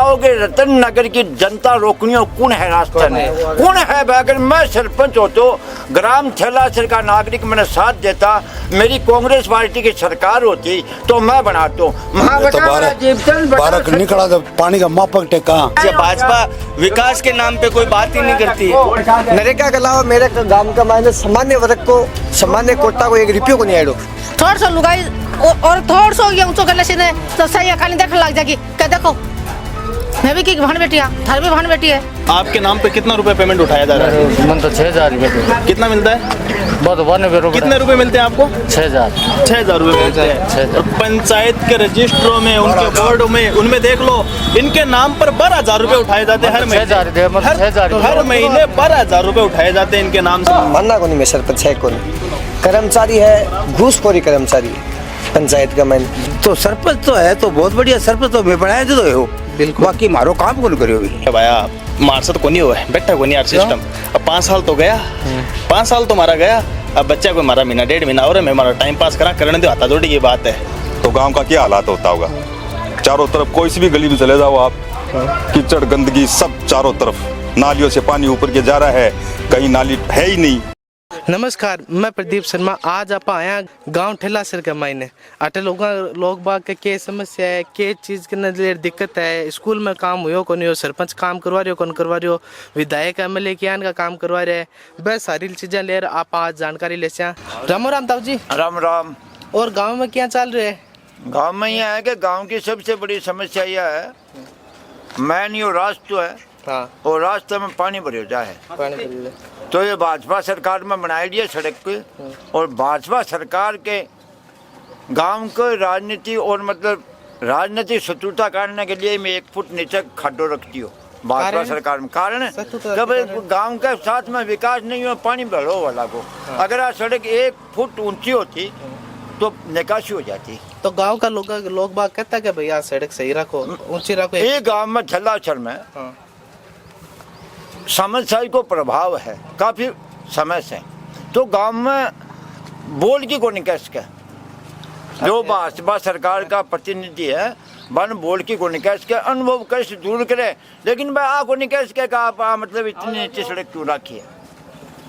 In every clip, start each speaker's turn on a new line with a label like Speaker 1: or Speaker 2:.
Speaker 1: बताओगे रतन नगर की जनता रोकनी हो कौन है रास्ता में, कौन है? अगर मैं सरपंच हो तो ग्राम थेलासर का नागरिक मैंने साथ देता, मेरी कांग्रेस पार्टी की सरकार होती तो मैं बनाता हूँ।
Speaker 2: निकला तो पानी का मापक टेका।
Speaker 3: भाजपा विकास के नाम पे कोई बात ही नहीं करती।
Speaker 4: नरेगा के अलावा मेरे गांव का मायने सामान्य वर्ग को, सामान्य कोटा को 1 रुपये को नहीं आएगा।
Speaker 5: थोड़ा सा लुगाई और थोड़ा सा ये ऊंचो करने से ने तो सही अकाली देख लग जाएगी। क्या देखो मैं भी की भान बेटी है, थार भी भान बेटी है।
Speaker 3: आपके नाम पे कितना रुपए पेमेंट उठाया जा रहा है?
Speaker 6: मन तो 6000 रुपये।
Speaker 3: कितना मिलता है?
Speaker 6: बहुत 92 रुपये।
Speaker 3: कितने रुपए मिलते हैं आपको?
Speaker 6: 6000
Speaker 3: रुपए मिलते हैं। और पंचायत के रजिस्टरों में, उनके बोर्ड में, उनमें देख लो इनके नाम पर 12,000 रुपए उठाए जाते हैं हर महीने। हर महीने 12,000 रुपए उठाए जाते हैं इनके नाम से।
Speaker 4: मानना को नहीं, मैं सरपंच है कौन कर्मचारी है, घूसखोरी कर्मचारी है पंचायत का। मैंने
Speaker 2: तो सरपंच तो है तो बहुत बढ़िया, सरपंच तो मैं बनाया तो हो बिल्कुल, बाकी मारो काम कौन करियो भी
Speaker 3: भाया मार्सत को नहीं हुआ है, बैठा को नहीं यार सिस्टम। अब 5 साल तो गया, 5 साल तो मारा गया, अब बच्चा को मारा महीना 1.5 महीना और मैं हमारा टाइम पास करा करने दो, आता जोड़ी की बात है।
Speaker 7: तो गांव का क्या हालात होता होगा? चारों तरफ कोई सी भी गली में चले जाओ आप, कीचड़ गंदगी सब चारों तरफ, नालियों से पानी ऊपर के जा रहा है, कहीं नाली है ही नहीं।
Speaker 8: नमस्कार, मैं प्रदीप शर्मा। आज आप आया गांव ठेलासर के मायने अटे लोग बाग के समस्या है, के चीज़ के नजर दिक्कत है, स्कूल में काम हुयो को नहीं हो, सरपंच काम करवा रहे हो कौन करवा रहे हो, विधायक MLA कियान का काम करवा रहे हैं, बस सारी चीज़ें ले आप आज जानकारी ले से। राम राम ताऊ जी।
Speaker 1: राम राम।
Speaker 8: और गाँव में क्या चल रहे है?
Speaker 1: गाँव में यह है कि गाँव की सबसे बड़ी समस्या यह है, मैन यो रास्ता है।
Speaker 8: हाँ।
Speaker 1: और रास्ते में पानी भर जाए है। तो ये भाजपा सरकार में बनाई दी है सड़क पे, और भाजपा सरकार के गांव को राजनीति और मतलब राजनीति शत्रुता करने के लिए मैं 1 फुट नीचे खड्डो रखती हूँ भाजपा सरकार में। कारण कभी गांव के साथ में विकास नहीं हुआ, पानी भरो वाला को। अगर आज सड़क 1 फुट ऊंची होती तो निकासी हो जाती।
Speaker 8: तो गांव का लोग बाग कहता है कि भैया सड़क सही रखो, ऊंची रखो।
Speaker 1: ये गांव में ठेलासर में समस्या को प्रभाव है काफी समय से, तो गांव में बोल की को निकास का जो भाजपा सरकार का प्रतिनिधि है वन बोल की को निकास के अनुभव कैसे दूर करे, लेकिन मैं आपको निकास के आप मतलब इतनी अच्छी सड़क क्यों रखी है?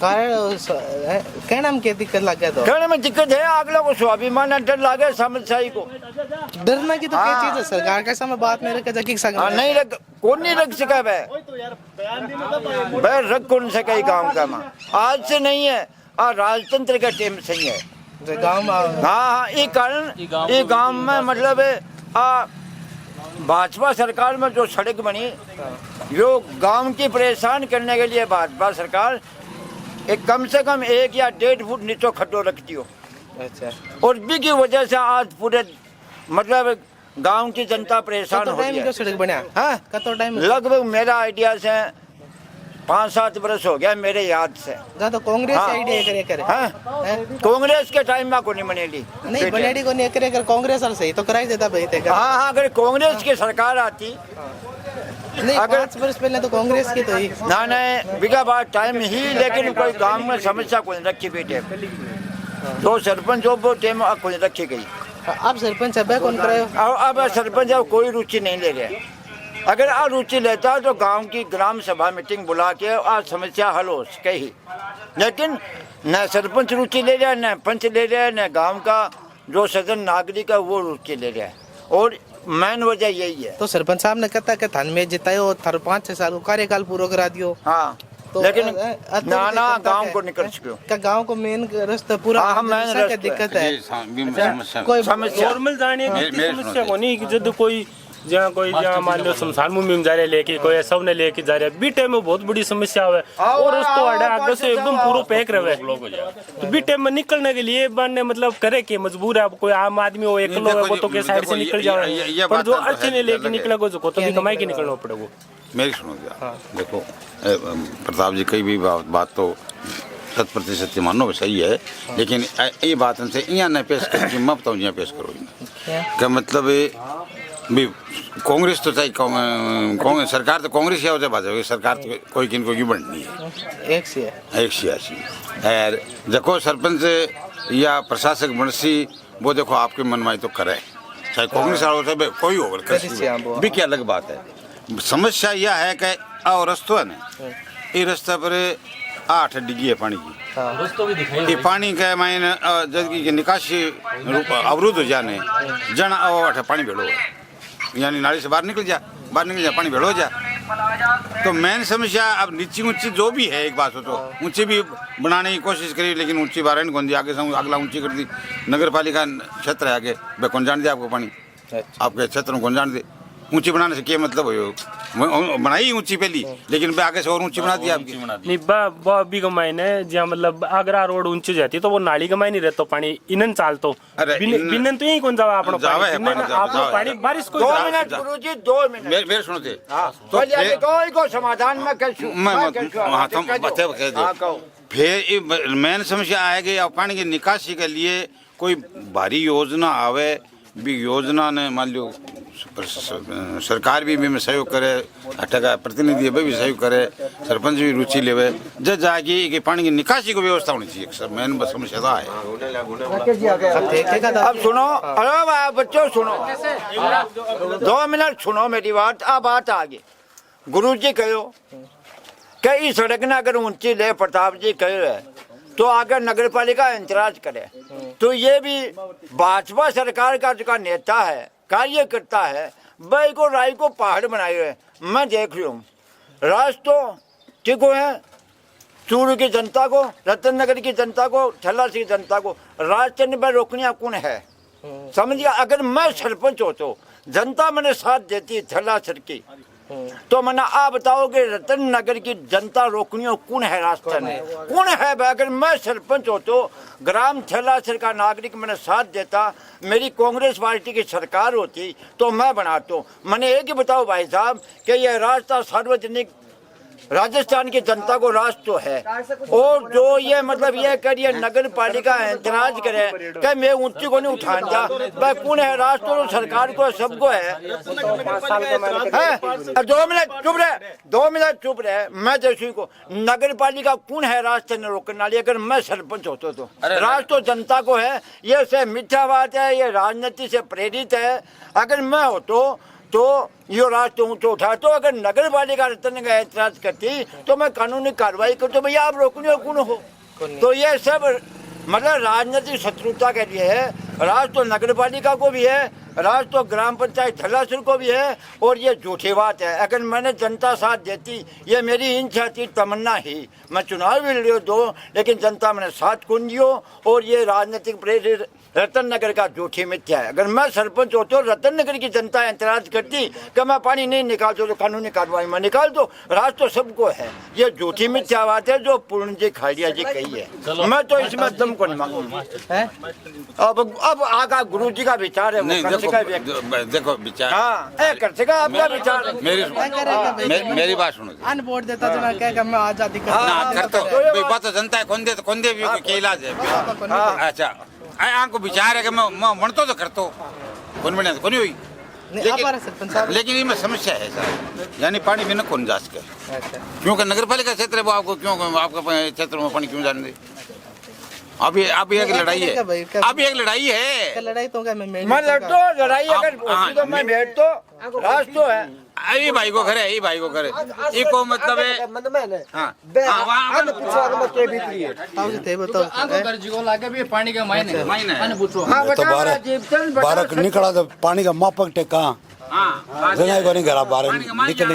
Speaker 8: कहना में क्या दिक्कत लगे? तो
Speaker 1: कहने में दिक्कत है, अगले को स्वाभिमान डर लगे, समस्या को
Speaker 8: डरना की तो क्या चीज है? सरकार के सामने बात नहीं रख सकता।
Speaker 1: नहीं रख, कौन नहीं रख सका भाई रख कौन सका गाँव का माँ आज से नहीं है, राजतंत्र का टेम सही है
Speaker 8: गाँव में।
Speaker 1: हाँ, ये कारण ये गाँव में मतलब भाजपा सरकार में जो सड़क बनी, जो गांव की परेशान करने के लिए भाजपा सरकार एक कम से कम 1 या 1.5 फुट नीचे खड्डो रखती हो।
Speaker 8: अच्छा। और
Speaker 1: भी की वजह से आज पूरे मतलब गांव की जनता परेशान हो रही है।
Speaker 8: सड़क बना
Speaker 1: हाँ,
Speaker 8: कतो टाइम?
Speaker 1: लगभग मेरा आइडिया से 5-7 वर्ष हो गया मेरे याद से।
Speaker 8: तो कांग्रेस आइडिया करे
Speaker 1: कांग्रेस के टाइम में को नहीं बनेली,
Speaker 8: नहीं बनेली को नहीं करे कांग्रेस और सही तो कराई देता भाई।
Speaker 1: हाँ, अगर कांग्रेस की सरकार आती
Speaker 8: नहीं, अगर 5 वर्ष पहले तो कांग्रेस की तो ही
Speaker 1: ना बिगा बात टाइम ही, लेकिन कोई गांव में समस्या कोई रखी बेटे तो सरपंच जो टेम कोई रखी गई।
Speaker 8: अब सरपंच अब कौन कराए?
Speaker 1: अब सरपंच अब कोई रुचि नहीं ले रहे। अगर आप रुचि लेता तो गांव की ग्राम सभा मीटिंग बुला के आज समस्या हल हो सके ही, लेकिन न सरपंच रुचि ले रहा है, न पंच ले रहा है, न गांव का जो सदन नागरिक है वो रुचि ले रहा है, और मेन वजह यही है।
Speaker 8: तो सरपंच साहब ने कहता कि थान में जितायो, थार 5-6 साल कार्यकाल पूरा करा दियो।
Speaker 1: हाँ,
Speaker 8: तो
Speaker 1: लेकिन ना गांव को निकल सको।
Speaker 8: क्या गांव को मेन रास्ता पूरा दिक्कत है?
Speaker 1: कोई समस्या
Speaker 9: नॉर्मल जाने की समस्या को नहीं कि जब कोई जहाँ मान लो शमशान भूमि में जा रहे लेके कोई सब ने लेके जा रहे बीटे में बहुत बड़ी समस्या है, और उसको आगे से एकदम पूरा पैक रहे। तो बीटे में निकलने के लिए बनने मतलब करे कि मजबूर है, कोई आम आदमी हो एक लोग को तो के साइड से निकल जाए, पर जो अच्छे ने लेके निकले को तो भी कमाई के निकलना पड़ेगा।
Speaker 2: मेरी सुनो देखो प्रताप जी कई भी बात तो 100% मानो सही है, लेकिन ये बात हमसे यहाँ न पेश कर मैं बताऊँ यहाँ पेश करो क्या मतलब भी कांग्रेस तो चाहिए, कांग्रेस सरकार तो कांग्रेस या हो जाए भाजपा सरकार तो कोई किन को बननी है
Speaker 8: एक सियासी
Speaker 2: और देखो सरपंच या प्रशासक बनसी वो देखो आपके मनमाई तो करे, चाहे कांग्रेस वाला हो चाहे कोई हो भी क्या अलग बात है, समस्या यह है कि रस्तो है ना, ये रास्ता पर 8 डिग्गी है पानी की। ये पानी के मायने जबकि निकासी अवरुद्ध हो जाने जन पानी भेड़ो यानी नाली से बाहर निकल जा पानी भेड़ो हो जा। तो मेन समस्या अब नीची ऊंची जो भी है, एक बात हो तो ऊंची भी बनाने की कोशिश करी, लेकिन ऊंची बारह नहीं कौन दी, आगे से अगला ऊंची कर दी। नगर पालिका क्षेत्र है आगे, भाई कौन जान दे आपको पानी, आपके क्षेत्र में कौन जान दे। ऊंची बनाने से क्या मतलब हो, बनाई ऊंची पहली, लेकिन आगे से और ऊंची बना दी आपकी।
Speaker 9: नहीं अभी का मायने जहाँ मतलब आगरा रोड ऊंची जाती तो वो नाली का मायने रहता पानी इनन चाल तो बिनन तो यही कौन जावा आपनो पानी बारिश को
Speaker 1: 2 मिनट गुरुजी 2 मिनट
Speaker 2: मेरे सुनो थे
Speaker 1: तो को समाधान में कैसे
Speaker 2: फिर मेन समस्या आएगी अब पानी की निकासी के लिए कोई भारी योजना आवे भी, योजना ने मान लो सरकार भी में सहयोग करे, अटका प्रतिनिधि भी सहयोग करे, सरपंच भी रुचि लेवे, जब जाके कि पानी की निकासी की व्यवस्था होनी चाहिए। सर मेन समस्या है।
Speaker 1: अब सुनो, अरे बच्चों सुनो, 2 मिनट सुनो मेरी बात। अब बात आगे गुरुजी कहो कई सड़क ना अगर ऊंची ले, प्रताप जी कहो है तो अगर नगर पालिका इंतराज करे तो ये भी भाजपा सरकार का जो नेता है, कार्यकर्ता है, भाई को राय को पहाड़ बनाए हुए। मैं देख रही हूँ रास्तों ठीक है, चूरू की जनता को, रतन नगर की जनता को, ठल्ला की जनता को रास्ते में रोकने कौन है, समझिए। अगर मैं सरपंच हो तो जनता मैंने साथ देती ठल्ला सर की, तो मैंने आप बताओगे रतन नगर की जनता रोकनी कौन है, रास्ते में कौन है। अगर मैं सरपंच हो तो ग्राम थेलासर का नागरिक मैंने साथ देता, मेरी कांग्रेस पार्टी की सरकार होती तो मैं बनाता। मैंने एक ही बताओ भाई साहब कि यह रास्ता सार्वजनिक राजस्थान की जनता को रास्ता है, और जो ये मतलब ये करिए नगर पालिका ऐतराज करे कि मैं ऊंची को नहीं उठाता, भाई कौन है रास्ता तो सरकार को सबको है। 2 मिनट चुप रहे, 2 मिनट चुप रहे। मैं जैसी को नगर पालिका कौन है रास्ते न रोकने वाली, अगर मैं सरपंच होता तो रास्ता जनता को है। ये से मीठा बात है, ये राजनीति से प्रेरित है। अगर मैं हो तो यो रास्ते ऊँचे उठा, तो अगर नगर पालिका रतन का ऐतराज करती तो मैं कानूनी कार्रवाई करता, भैया आप रोकने कौन हो। तो ये सब मतलब राजनीतिक शत्रुता के लिए है। राज तो नगर पालिका को भी है, राज तो ग्राम पंचायत थलासर को भी है, और ये झूठी बात है। अगर मैंने जनता साथ देती, ये मेरी इच्छा थी, तमन्ना ही, मैं चुनाव भी लियो दो, लेकिन जनता मैंने साथ कौन दियो, और ये राजनीतिक प्रेरित रतन नगर का झूठी मिथ्या है। अगर मैं सरपंच होता तो रतन नगर की जनता ऐतराज करती कि मैं पानी नहीं निकालता तो कानूनी कार्रवाई में निकाल दो, राज तो सबको है। ये झूठी मिथ्या बात है जो पूर्ण जी खाड़िया जी कही है। मैं तो इसमें दम को नहीं मांगूंगा। अब आगा गुरु जी का विचार है,
Speaker 2: नहीं देखो विचार,
Speaker 1: हाँ कर सका आपका विचार।
Speaker 2: मेरी बात सुनो,
Speaker 8: अन वोट देता जना क्या मैं आजादी
Speaker 2: कर तो बात जनता है, कौन दे के इलाज है। अच्छा आंको विचार है कि मैं मनतो तो करतो कौन बने कौन हुई, लेकिन ये में समस्या है सर, यानी पानी बिना कौन जा सके, क्योंकि नगर पालिका क्षेत्र है वो आपको क्यों आपका क्षेत्र में पानी क्यों जाने दे। अभी एक लड़ाई है, अभी एक लड़ाई है,
Speaker 8: लड़ाई तो क्या
Speaker 1: मैं लड़तो, लड़ाई अगर तो मैं बैठ तो रास्तो है।
Speaker 2: ये भाई को करे, ये भाई को करे, ये को मतलब है
Speaker 6: पानी का मायने
Speaker 10: बारह निकला तो पानी का मापक टेका जगह को नहीं करा, बारह निकल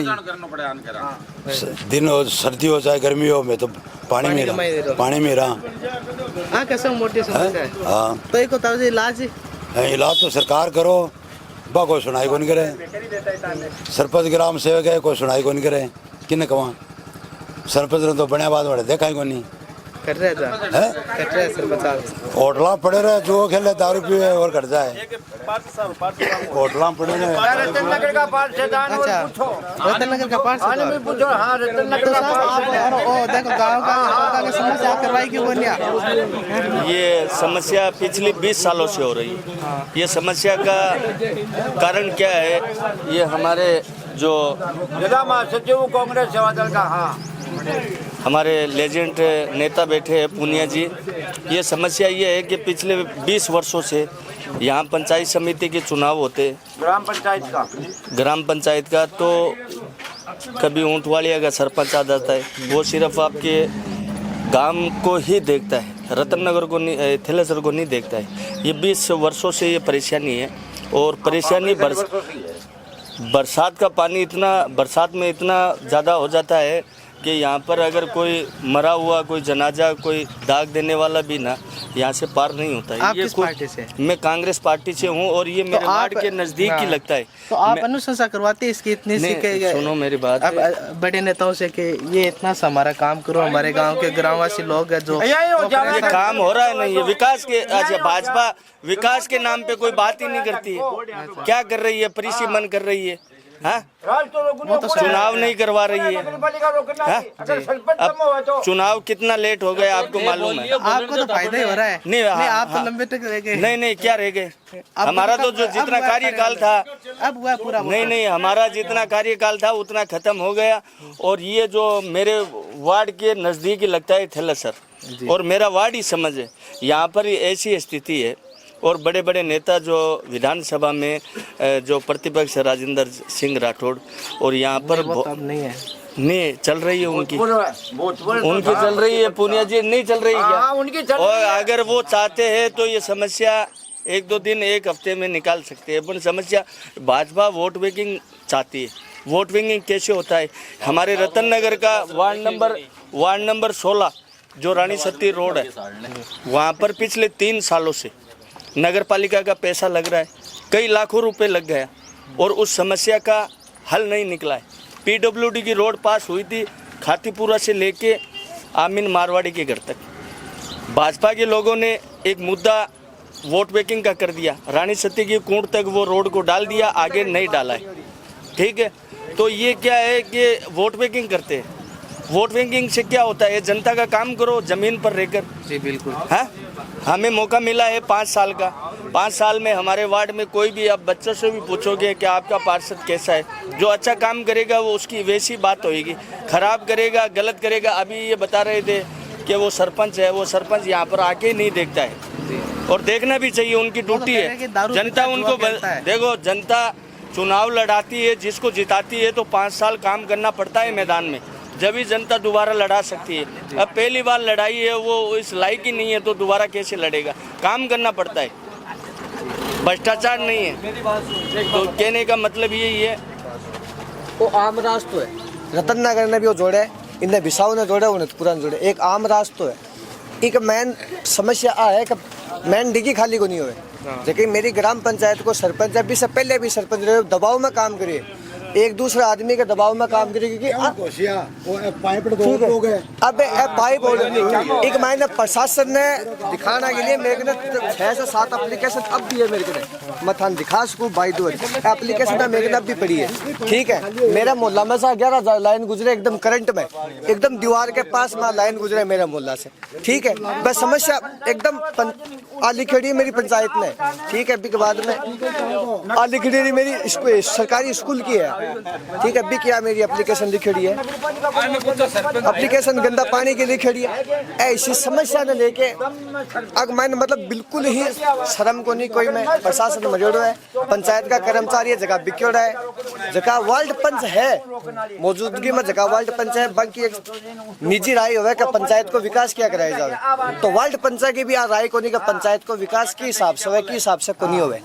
Speaker 10: दिन हो सर्दी हो चाहे गर्मी हो, मैं तो पानी में रहा।
Speaker 8: कैसे मोटी समस्या है।
Speaker 10: हाँ
Speaker 8: तो एक होता है इलाज
Speaker 10: तो सरकार करो, बा कोई सुनाई को नहीं करे, सरपंच ग्राम सेवक है कोई सुनाई को नहीं करे, किन्ने कमा सरपंच ने तो बढ़िया बात बड़े देखा ही को नहीं
Speaker 8: कर रहे सरपंच
Speaker 10: होटला पड़े रहे, जो खेले दारू पीवे और कर जाए, होटला पड़े रहे।
Speaker 1: रतन नगर का पार्षदान
Speaker 8: रतन नगर का पार्षद
Speaker 1: पूछो, हाँ रतन नगर का
Speaker 8: पार्षद देखो गाँव का समस्या कार्रवाई क्यों बनिया।
Speaker 11: ये समस्या पिछले 20 सालों से हो रही है। ये समस्या का कारण क्या है, ये हमारे जो
Speaker 1: जिला महासचिव कांग्रेस सेवा दल का, हाँ
Speaker 11: हमारे लेजेंड नेता बैठे हैं पूनिया जी, ये समस्या ये है कि पिछले 20 वर्षों से यहाँ पंचायत समिति के चुनाव होते,
Speaker 1: ग्राम पंचायत का तो कभी ऊँटवाड़िया का सरपंच आ जाता है, वो सिर्फ आपके गांव को ही देखता है, रतननगर को नहीं, थेलेसर को नहीं देखता है। ये 20 वर्षों से ये परेशानी है। और परेशानी बरसात का पानी बरसात में इतना ज़्यादा हो जाता है कि यहाँ पर अगर कोई मरा हुआ, कोई जनाजा, कोई दाग देने वाला भी ना यहाँ से पार नहीं होता है।
Speaker 8: आप किस पार्टी से?
Speaker 11: मैं कांग्रेस पार्टी से हूँ और ये मेरे वार्ड के नज़दीक ही लगता है।
Speaker 8: तो आप अनुशंसा करवाते हैं इसकी इतनी सी के?
Speaker 11: सुनो मेरी बात,
Speaker 8: अब बड़े नेताओं से कि ये इतना सा हमारा काम करो, हमारे गांव के ग्रामवासी लोग हैं जो
Speaker 11: ये काम हो रहा है नहीं, ये विकास के, अच्छा भाजपा विकास के नाम पे कोई बात ही नहीं करती है। क्या कर रही है? परिसीमन कर रही है, हाँ? चुनाव नहीं करवा रही है, हाँ? अब चुनाव कितना लेट हो गया आपको मालूम है?
Speaker 8: आपको तो फायदा ही हो रहा है।
Speaker 11: नहीं,
Speaker 8: आप तो लंबे तक रह गए।
Speaker 11: नहीं, क्या रह गए? हमारा तो जो जितना कार्यकाल था
Speaker 8: अब हुआ पूरा।
Speaker 11: नहीं, हमारा जितना कार्यकाल था उतना खत्म हो गया। और ये जो मेरे वार्ड के नजदीक ही लगता है थेलेसर, और मेरा वार्ड ही समझे, यहाँ पर ऐसी स्थिति है। और बड़े बड़े नेता जो विधानसभा में जो प्रतिपक्ष राजेंद्र सिंह राठौड़, और यहाँ पर नहीं चल रही है उनकी चल रही है, पूनिया जी नहीं चल रही क्या? और अगर वो चाहते हैं तो ये समस्या 1-2 दिन 1 हफ्ते में निकाल सकते हैं। पर समस्या भाजपा वोट बैंकिंग चाहती है। वोट बैंकिंग कैसे होता है? हमारे रतननगर का वार्ड नंबर 16 जो रानी सती रोड है, वहाँ पर पिछले 3 सालों से नगर पालिका का पैसा लग रहा है, कई लाखों रुपए लग गया और उस समस्या का हल नहीं निकला है। पीडब्ल्यूडी की रोड पास हुई थी खातीपुरा से लेके आमीन मारवाड़ी के घर तक। भाजपा के लोगों ने एक मुद्दा वोट बैंकिंग का कर दिया, रानी सती की कूंड तक वो रोड को डाल दिया, आगे नहीं डाला है। ठीक है, तो ये क्या है कि वोट बैंकिंग करते हैं। वोट बैंकिंग से क्या होता है? जनता का काम करो जमीन पर रहकर।
Speaker 8: जी बिल्कुल।
Speaker 11: हाँ, हमें मौका मिला है 5 साल का। 5 साल में हमारे वार्ड में कोई भी, आप बच्चों से भी पूछोगे कि आपका पार्षद कैसा है, जो अच्छा काम करेगा वो उसकी वैसी बात होगी, खराब करेगा, गलत करेगा। अभी ये बता रहे थे कि वो सरपंच है, वो सरपंच यहाँ पर आके ही नहीं देखता है, और देखना भी चाहिए, उनकी ड्यूटी है। जनता उनको देखो, जनता चुनाव लड़ाती है, जिसको जिताती है तो 5 साल काम करना पड़ता है मैदान में, जब भी जनता दोबारा लड़ा सकती है। अब पहली बार लड़ाई है, वो इस लायक ही नहीं है तो दोबारा कैसे लड़ेगा? काम करना पड़ता है, भ्रष्टाचार नहीं है। तो कहने का मतलब यही है।
Speaker 4: वो आम रास्ता है, रतननगर ने भी वो जोड़े, इन्हें बिसाऊ ने जोड़े, उन्हें पूरा जोड़े, एक आम रास्ता है। एक मेन समस्या आ है कि मेन डिग्गी खाली को नहीं हुए, लेकिन मेरी ग्राम पंचायत को सरपंच अभी से पहले भी सरपंच रहे दबाव में काम करिए, एक दूसरे आदमी के दबाव में काम करेगी कि अब पाइप एक महीने प्रशासन ने दिखाना के लिए मेरे को 6 से 7 एप्लीकेशन अब भी है मेरे को, मैं थान दिखा सकूँ बाई दो एप्लीकेशन मेरे अब भी पड़ी है। ठीक है, मेरा मोहल्ला में से 11 लाइन गुजरे एकदम करंट में, एकदम दीवार के पास में लाइन गुजरे मेरे मोहल्ला से। ठीक है, बस समस्या एकदम आली खड़ी मेरी पंचायत में। ठीक है, अभी के बाद में आली खड़ी मेरी सरकारी स्कूल की है। ठीक है, अभी क्या मेरी एप्लीकेशन लिखी है, एप्लीकेशन गंदा पानी की लिखी है। ऐसी समस्या ने लेके अब मैंने मतलब बिल्कुल ही शर्म को नहीं कोई, मैं प्रशासन मजोड़ो है, पंचायत का कर्मचारी है, जगह बिक्योड़ा है, जगह वार्ड पंच है मौजूदगी में, जगह वार्ड पंच है। बाकी एक निजी राय हो कि पंचायत को विकास क्या कराया जाए, तो वार्ड पंचायत की भी आ राय को नहीं कि पंचायत को विकास के हिसाब से हो, के हिसाब से को नहीं होवे।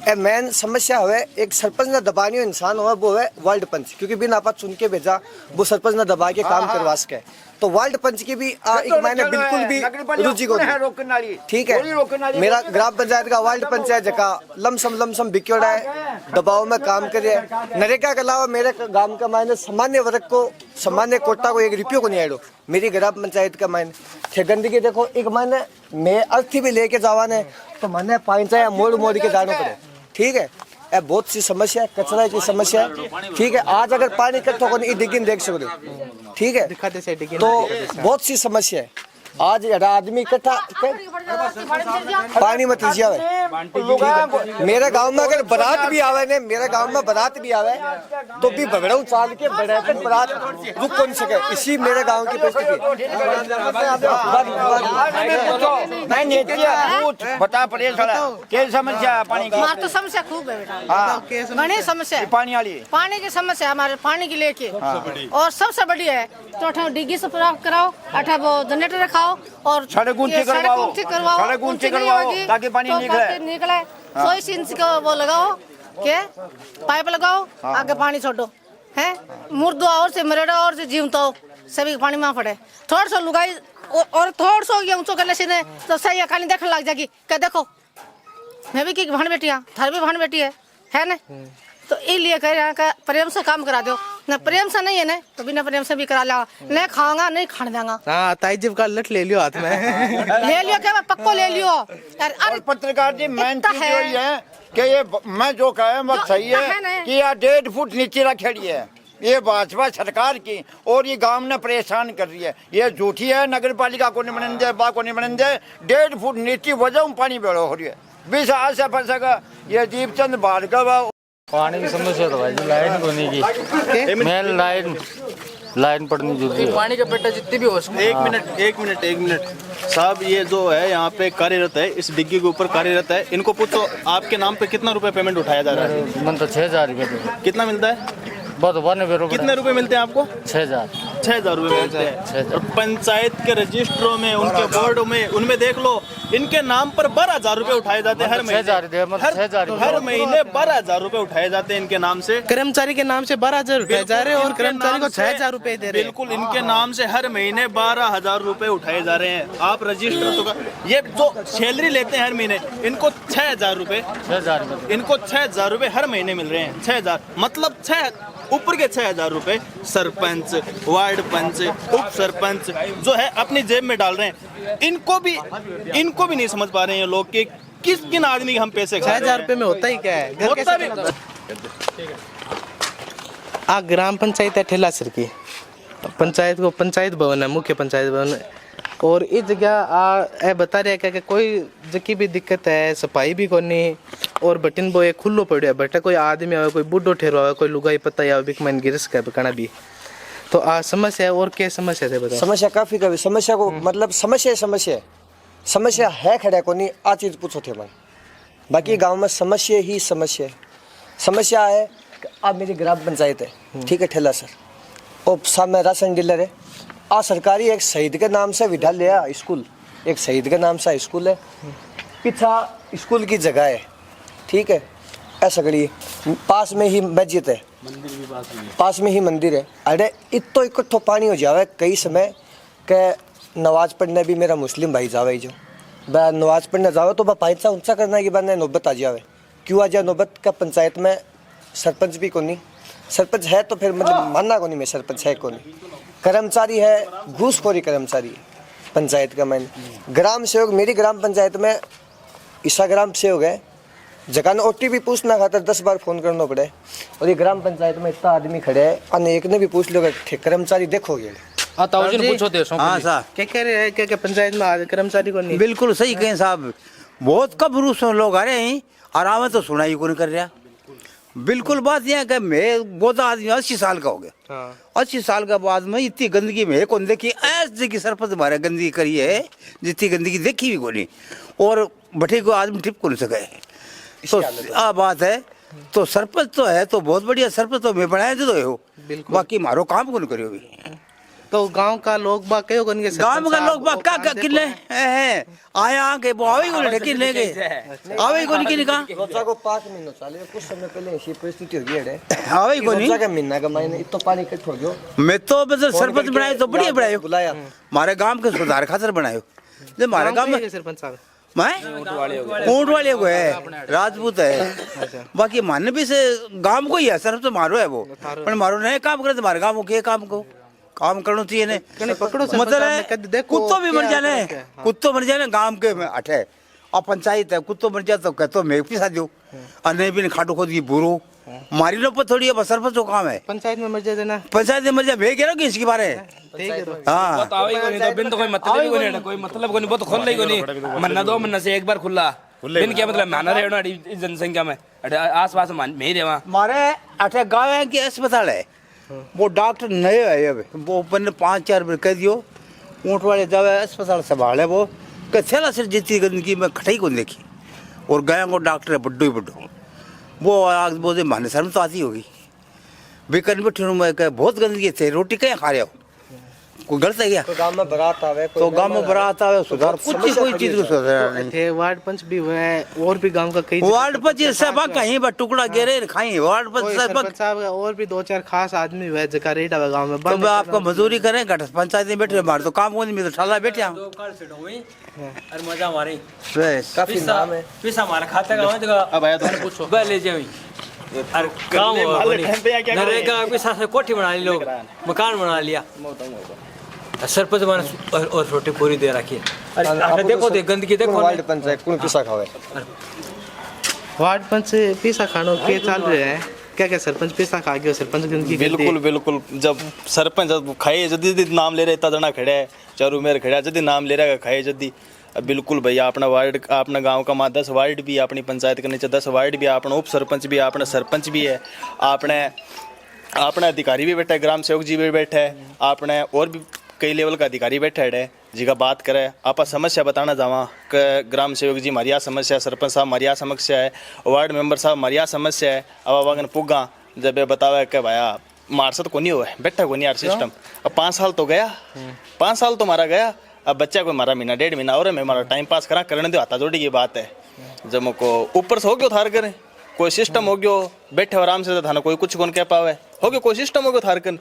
Speaker 4: मेन समस्या हुए एक सरपंच ने दबानी इंसान हुआ, वो है वार्ड पंच, क्योंकि बिना आप चुन के भेजा वो सरपंच ने दबा के काम करवा सके। तो वार्ड पंच की भी एक मैंने बिल्कुल भी रुचि को नहीं। ठीक है, मेरा ग्राम पंचायत का वार्ड पंच है जगह लमसम बिक्योड़ा है, दबाव में काम करे। नरेगा के अलावा मेरे गांव का मैंने सामान्य वर्ग को, सामान्य कोटा को 1 रुपये को नहीं आयो। मेरी ग्राम पंचायत का मैंने गंदगी देखो, एक मैंने मैं अर्थी भी लेके जावाने तो मैंने पंचायत मोड़ के जाना पड़े। ठीक है, ये बहुत सी समस्या है, कचरा की समस्या है। ठीक है, आज अगर पानी इकट्ठा होगा नहीं डिगिन देख सकते। ठीक है, तो बहुत सी समस्या है। आज एडा आदमी इकट्ठा पानी मत जावे। मेरे गांव में अगर बारात भी आवे ने, मेरे गांव में बारात भी आवे तो भी भगड़ाऊ चाल के बड़े तक बारात रुक कौन सके। इसी मेरे गांव की परिस्थिति।
Speaker 1: बता परेश क्या समस्या है पानी की?
Speaker 5: हमारी तो समस्या खूब है बेटा, बड़ी समस्या है
Speaker 1: पानी वाली
Speaker 5: पानी की समस्या हमारे पानी की लेके। और सबसे बड़ी है तो अठा डिग्गी से प्राप्त कराओ, अठा वो जनरेटर रखाओ और
Speaker 1: सड़क ऊंची करवाओ, सड़क ऊंची करवाओ ताकि पानी
Speaker 5: निकले। 100 इंच का वो लगाओ के पाइप लगाओ, आगे पानी छोड़ो है। मुर्दो और से मरेड़ा और से जीवता हो सभी पानी में पड़े। थोड़ा सा लुगाई और थोड़ा सा ये ऊंचो कर ले तो सही खाली देखने लग जाएगी क्या देखो मैं भी की भान बेटिया थार भी भान बेटी है ना। तो इसलिए कह रहे हैं प्रेम से काम करा दो ना, प्रेम से नहीं है ना तो बिना प्रेम से भी करा ला। नहीं खाऊंगा नहीं खाने देंगा।
Speaker 8: हाँ ताई जब का लट ले लियो हाथ में
Speaker 5: ले लियो क्या पक्को ले लियो।
Speaker 1: और पत्रकार जी मेन चीज यही है कि ये मैं जो कहा वो सही है कि यह 1.5 फुट नीचे रखेड़ी है ये भाजपा सरकार की और ये गांव ने परेशान कर रही है। ये झूठी है, नगर पालिका को नहीं बनने दे, बा को नहीं बनने दे। 1.5 फुट नीचे वजह पानी बेड़ो हो रही है। 20 आशा फंसेगा ये दीपचंद भार्गव।
Speaker 6: पानी की समस्या तो भाई लाइन को नहीं की मेन लाइन पड़नी जरूरी है। पानी का बेटा जितनी भी हो सके।
Speaker 3: एक मिनट साहब, ये जो है यहाँ पे कार्यरत है, इस डिग्गी के ऊपर कार्यरत है, इनको पूछो आपके नाम पे कितना रुपए पेमेंट उठाया जा रहा है?
Speaker 6: मन तो 6000 रुपये।
Speaker 3: कितना मिलता है?
Speaker 6: बहुत 92 रुपये।
Speaker 3: कितने रुपए मिलते हैं आपको?
Speaker 6: 6000
Speaker 3: रुपए मिलते हैं। और पंचायत के रजिस्टरों में, उनके बोर्ड में, उनमें देख लो इनके नाम पर 12,000 रुपए उठाए जाते हैं हर महीने। हर महीने 12,000 रुपए उठाए जाते हैं इनके नाम से।
Speaker 8: कर्मचारी के नाम से 12,000 उठाए जा रहे हैं और कर्मचारी को 6,000 रुपए दे रहे हैं।
Speaker 3: बिल्कुल, इनके नाम से हर महीने 12,000 रुपए उठाए जा रहे हैं। आप रजिस्टर तो ये जो सैलरी लेते हैं हर महीने, इनको 6,000 रुपए, इनको 6,000 रुपए हर महीने मिल रहे हैं। 6,000 मतलब 6 ऊपर के 6,000 रुपए सरपंच, वार्ड पंच, उप सरपंच जो है अपनी जेब में डाल रहे हैं। इनको भी नहीं समझ पा रहे हैं लोग कि किन आदमी के हम पैसे
Speaker 8: 6,000 रुपए में होता ही क्या है।
Speaker 3: होता भी
Speaker 8: ग्राम पंचायत है ठेला सिर की पंचायत को पंचायत भवन है, मुख्य पंचायत भवन है। और इस जगह बता रहे क्या कि कोई जकी भी दिक्कत है, सफाई भी कोनी और बटन वो खुल्लो पड़ो है। बट कोई आदमी आवे, कोई बुढ़ो ठहरो है, कोई लुगाई पता या बिक मन गिरस का बकना भी। तो समस्या है। और क्या समस्या है बताओ?
Speaker 4: समस्या काफी समस्या को मतलब समस्या है खड़ा कोनी आ चीज पूछो थे मन। बाकी गांव में समस्या ही समस्या है। अब मेरी ग्राम पंचायत है, ठीक है ठेला सर, और सामने राशन डीलर है। सरकारी एक शहीद के नाम से विद्यालय है, स्कूल एक शहीद के नाम से स्कूल है, पीछा स्कूल की जगह है, ठीक है। ऐसा करिए पास में ही मस्जिद है, पास में ही मंदिर है। अरे इतो इकट्ठो पानी हो जावे कई समय के नमाज पढ़ने भी मेरा मुस्लिम भाई जावे जो नमाज पढ़ने जावे तो पैसा ऊंचा करना की बात नौबत आ जावे। क्यों आ जाए नौबत का? पंचायत में सरपंच भी को नहीं, सरपंच है तो फिर मतलब मानना को नहीं मैं सरपंच है को नहीं। कर्मचारी है, घूसखोरी कर्मचारी है पंचायत का। मैंने ग्राम सेवक मेरी ग्राम पंचायत में ईसा ग्राम सेवक है, जगह ने OTP पूछना खातर 10 बार फोन करना पड़े। और ये ग्राम पंचायत में इतना आदमी खड़े है, अनेक ने भी पूछ लो कर्मचारी देखोगे।
Speaker 8: हाँ साहब क्या कह रहे हैं क्या पंचायत में कर्मचारी को नहीं?
Speaker 10: बिल्कुल सही कहें साहब, बहुत कम रूस लोग आ रहे हैं और आवे तो सुनाई को नहीं कर रहा। बिल्कुल बात यह है कि मैं बहुत आदमी 80 साल का हो गया। 80 साल का बाद में इतनी गंदगी में कौन देखी ऐसी की सरपंच हमारे गंदगी करी है जितनी गंदगी देखी भी को नहीं और बटे को आदमी टिप को नहीं सके। तो आ बात है तो सरपंच तो है तो बहुत बढ़िया, सरपंच तो मैं बनाया तो हो, बाकी मारो काम को नहीं करियो भी।
Speaker 8: तो गांव का लोग बाग कहो कौन के
Speaker 10: गांव का लोग बाग का किले हैं आया के वो आवे को नहीं किले के आवे को नहीं का
Speaker 4: रोजा को 5 महीनों चले। कुछ समय पहले ऐसी परिस्थिति हो गई है
Speaker 10: आवे को नहीं
Speaker 4: रोजा का महीना का महीने इतना पानी इकट्ठा हो गयो।
Speaker 10: मैं तो मतलब सरपंच बनाए तो बढ़िया बनायो,
Speaker 4: बुलाया
Speaker 10: हमारे गांव के सुधार खातिर बनायो। जे हमारे गांव में
Speaker 8: सरपंच साहब
Speaker 10: मैं ऊंट वाले को है, राजपूत है, बाकी मानने भी से गांव को ही है। सरपंच तो मारो है वो, पर मारो नहीं काम करे तुम्हारे गांव के काम को काम करना चाहिए ने। मतलब कुत्तो भी मर जाने, कुत्तो मर जाने गांव के में अठे और पंचायत है कुत्तो मर जाए तो कहते मैं पिसा दो और नहीं भी खाटो खोद की बुरो मारी लो पर थोड़ी अब सरपंच को काम है,
Speaker 8: पंचायत में मर्जी देना,
Speaker 10: पंचायत में मर्जी भेज रहा इसके बारे हाँ
Speaker 12: कोई मतलब को नहीं, बहुत खुला ही को नहीं, मन्ना 2 महीना से एक बार खुला बिन क्या मतलब माना रहे जनसंख्या में आस पास में ही रहे।
Speaker 10: हमारे 8 गाँव है कि अस्पताल है, वो डॉक्टर नए है अब, वो अपन 5-4 बार कह दियो ऊँट वाले जावे अस्पताल संभाले, वो कथेला सिर जितनी गंदगी में खटाई को देखी, और गया को डॉक्टर है बड्डो ही बड्डो, वो आग बोलते माने शर्म तो आती होगी, बेकर बैठे में बहुत गंदगी थे, रोटी कहीं खा रहे हो, कोई गलत है क्या?
Speaker 4: तो गांव में बारात आवे,
Speaker 10: तो गांव में बारात आवे सुधार कुछ कोई चीज को सुधार नहीं
Speaker 8: थे। वार्ड पंच भी हुए हैं और भी गांव का कई
Speaker 10: वार्ड पंच सब कहीं पर टुकड़ा गिरे खाई, वार्ड पंच
Speaker 8: सरपंच साहब और भी 2-4 खास आदमी हुए जगह रेट है गांव में।
Speaker 10: तो आपको मजदूरी करें घट पंचायत में बैठे मार तो काम कोई नहीं, ठाला बैठे हम
Speaker 12: और मजा हमारी
Speaker 4: काफी नाम है,
Speaker 12: पैसा हमारा खाता का है जगह अब आया तो पूछो ले जाओ और काम नरेगा पैसा से कोठी बना ली, लोग मकान बना लिया, सरपंच माने और छोटी पूरी दे रखी है। अरे देखो दे गंदगी देखो,
Speaker 4: वार्ड पंचायत कौन पैसा खावे,
Speaker 8: वार्ड पंच पैसा खानो के चल रहे हैं क्या क्या? सरपंच पैसा खा गया, सरपंच गंदगी
Speaker 3: बिल्कुल बिल्कुल, जब सरपंच जब खाए जदी नाम ले रहे इतना जना खड़ा है, चारू मेर खड़ा जदी नाम ले रहा खाए जदी, बिल्कुल भैया अपना वार्ड अपना गांव का 10 वार्ड भी, अपनी पंचायत के नीचे 10 वार्ड भी, अपना उप सरपंच भी, अपना सरपंच भी है, अपने अधिकारी भी बैठा है, ग्राम सेवक जी भी बैठा है, अपने और भी कई लेवल का अधिकारी बैठा है जिका बात करे, आप समस्या बताना जावा कि ग्राम सेवक जी हमारी आ समस्या है, सरपंच साहब हमारी आ समस्या है, वार्ड मेंबर साहब हमारी आ समस्या है, अब वागन पुगा जब बतावा कि भाया मार्सत को नहीं हुआ बैठा को नहीं यार सिस्टम, अब 5 साल तो गया, 5 साल तो मारा गया, अब बच्चा को मारा महीना 1.5 महीना और मैं हमारा टाइम पास करा करने दो, हाथा जोड़ी की बात है, जब मुझको ऊपर से हो गया थार करें कोई सिस्टम हो गयो बैठे आराम से थाना कोई कुछ कौन कह पावे, हो गया कोई सिस्टम हो गया थार कर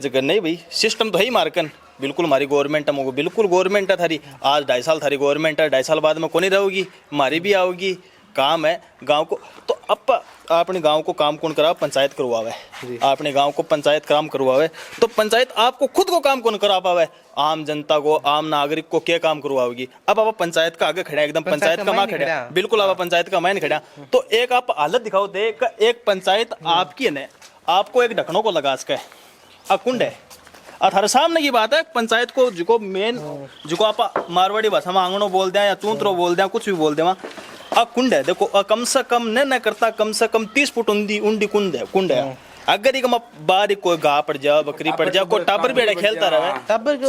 Speaker 3: जगह नहीं भाई सिस्टम तो है ही मारकन, बिल्कुल हमारी गवर्नमेंट है, बिल्कुल गवर्नमेंट है थारी, आज 2.5 साल थारी गवर्नमेंट है, 2.5 साल बाद में कौन नहीं रहेगी, हमारी भी आओगी, काम है गांव को, तो अब अपने गांव को काम कौन करा, पंचायत करवावे, अपने गांव को पंचायत काम करवावे, तो पंचायत आपको खुद को काम कौन करा पावे, आम जनता को आम नागरिक को क्या काम करवाओगी, अब आप पंचायत का आगे खड़ा एकदम पंचायत का माँ खड़ा, बिल्कुल आप पंचायत का मैन खड़ा, तो एक आप हालत दिखाओ दे एक पंचायत आपकी है, आपको एक ढक्कनों को लगा सके अकुंड है, हर सामने की बात है, पंचायत को जिको मेन जिको आप मारवाड़ी भाषा में आंगणों बोल दें या चूंतरो बोल दें कुछ भी बोल दें वहाँ कुंड है, देखो कम से कम न करता कम से कम 30 फुट उंडी कुंड है, अगर एक बाहर कोई गा पड़ जा बकरी पड़ जा कोई टाबर भी खेलता रहे,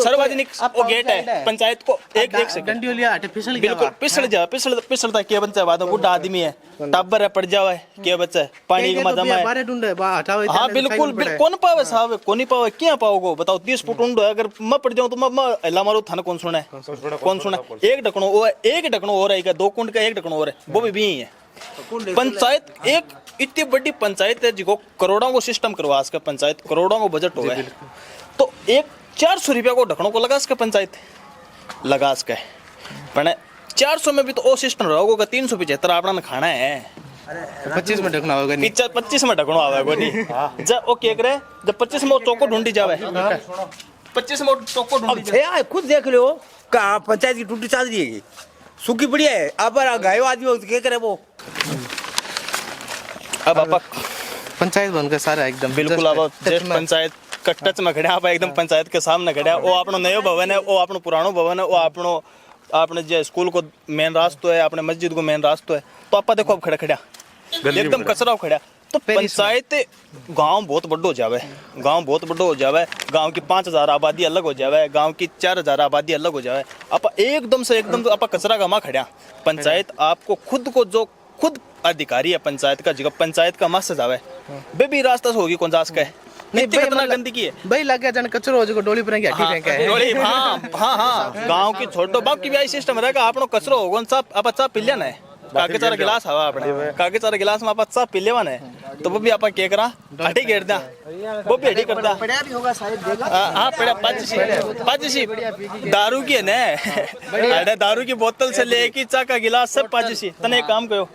Speaker 3: सार्वजनिक वो गेट है पंचायत को एक सेकंड बिल्कुल पिसलता क्या बच्चा बाद बुढ़ा आदमी है टाबर है पड़ जावा है क्या बच्चा है पानी का मजा है, हाँ बिल्कुल कौन पावे साहब कौन पावे क्या पाओगे बताओ, 30 फुट उंडो है, अगर मैं पड़ जाऊँ तो मैं अल्लाह मारो थाना कौन सुना एक ढकनो और है, 2 कुंड का 1 ढकनो और है, वो भी है पंचायत एक इतनी बड़ी पंचायत है जिको करोड़ों को सिस्टम करवा सके, पंचायत करोड़ों को बजट हो गया, तो एक 400 रुपया को ढकनों को लगा सके पंचायत लगा सके, पर 400 में भी तो वो सिस्टम रहोगा 375 अपना खाना है,
Speaker 8: 25 में ढकना होगा नहीं,
Speaker 3: 25 में ढकना आवेगा नहीं, जब वो क्या करे जब 25 में चौको ढूंढी जावे, 25 में चौको ढूंढी जावे,
Speaker 10: खुद देख लो पंचायत की टूटी चल रही है सूखी पड़ी है, अब गायो आदमी क्या करे वो,
Speaker 3: अब आप
Speaker 8: पंचायत बनकर सारा एकदम
Speaker 3: बिल्कुल अब पंचायत का टच में खड़े आप एकदम पंचायत के सामने खड़े, वो अपनो नयो भवन है, वो अपनो पुरानो भवन है, वो अपने जो स्कूल को मेन रास्ता है, अपने मस्जिद को मेन रास्ता है, तो आप देखो अब खड़ा एकदम कचरा खड़ा, तो पंचायत गांव बहुत बड़ा हो जावे, गांव बहुत बड़ा हो जावे, गांव की 5000 आबादी अलग हो जावे, गांव की 4000 आबादी अलग हो जावे, आप एकदम आप कचरा का माँ खड़ा, पंचायत आपको खुद को जो खुद अधिकारी है पंचायत का जगह पंचायत का मस्त जावे बेबी रास्ता से होगी कौन जास का है नहीं कितना गंदगी है भाई लग गया जन कचरो हो जो डोली पर की हटी फेंका है डोली हां गांव की छोटो बाकी भी आई सिस्टम रहेगा आपनो कचरो होगन सब आप चा पिल्लन है कागज वाला गिलास हवा अपने कागज वाला गिलास में आप चा पिल्लेवन है तो वो भी आप के करा हटी गेट दा वो भी हटी करदा पड़ा भी होगा शायद देखा हां पड़ा पाजी दारू की है ना अरे दारू की बोतल से लेके चा का गिलास सब पाजी तने एक काम करो